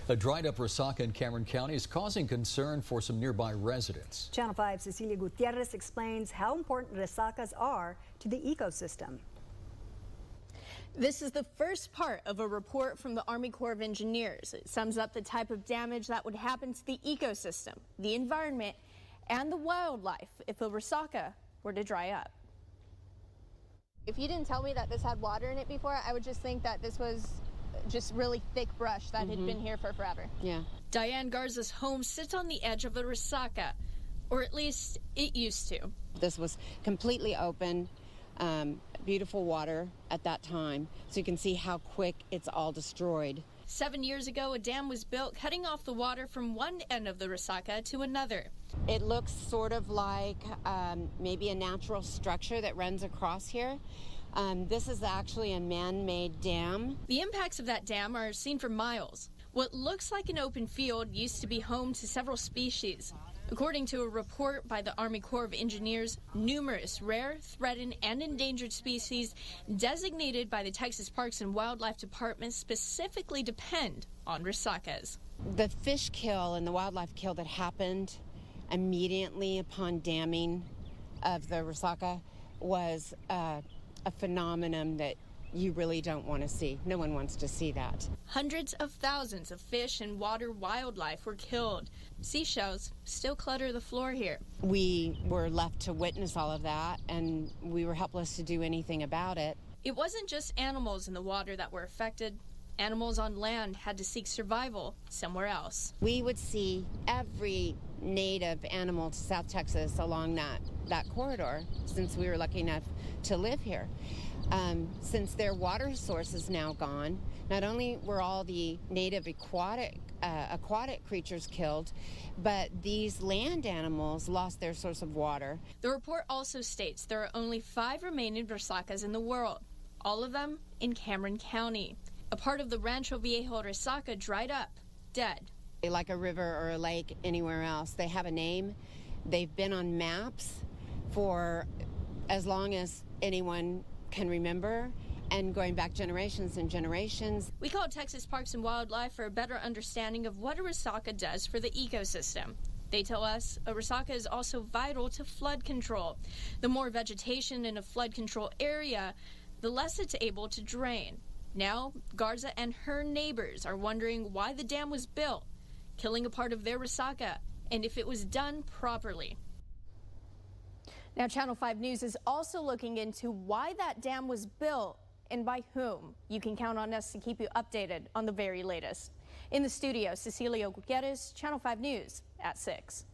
A dried up Resaca in Cameron County is causing concern for some nearby residents. Channel 5's Cecilia Gutierrez explains how important resacas are to the ecosystem. This is the first part of a report from the Army Corps of Engineers. It sums up the type of damage that would happen to the ecosystem, the environment, and the wildlife if a resaca were to dry up. If you didn't tell me that this had water in it before, I would just think that this was just really thick brush that had been here for forever. Yeah. Diane Garza's home sits on the edge of a resaca, or at least it used to. This was completely open, beautiful water at that time, so you can see how quick it's all destroyed. 7 years ago, a dam was built cutting off the water from one end of the resaca to another. It looks sort of like maybe a natural structure that runs across here. This is actually a man-made dam. The impacts of that dam are seen for miles. What looks like an open field used to be home to several species. According to a report by the Army Corps of Engineers, numerous rare, threatened, and endangered species designated by the Texas Parks and Wildlife Department specifically depend on resacas. The fish kill and the wildlife kill that happened immediately upon damming of the resaca was a phenomenon that you really don't want to see. No one wants to see that. Hundreds of thousands of fish and water wildlife were killed. Seashells still clutter the floor here. We were left to witness all of that, and we were helpless to do anything about it. It wasn't just animals in the water that were affected. Animals on land had to seek survival somewhere else. We would see every native animal to South Texas along that corridor, since we were lucky enough to live here. Since their water source is now gone, not only were all the native aquatic creatures killed, but these land animals lost their source of water. The report also states there are only 5 remaining resacas in the world, all of them in Cameron County. A part of the Rancho Viejo resaca dried up, dead. Like a river or a lake anywhere else, they have a name. They've been on maps for as long as anyone can remember, and going back generations and generations. We called Texas Parks and Wildlife for a better understanding of what a resaca does for the ecosystem. They tell us a resaca is also vital to flood control. The more vegetation in a flood control area, the less it's able to drain. Now, Garza and her neighbors are wondering why the dam was built, killing a part of their resaca, and if it was done properly. Now, Channel 5 News is also looking into why that dam was built and by whom. You can count on us to keep you updated on the very latest. In the studio, Cecilia Gutierrez, Channel 5 News at 6.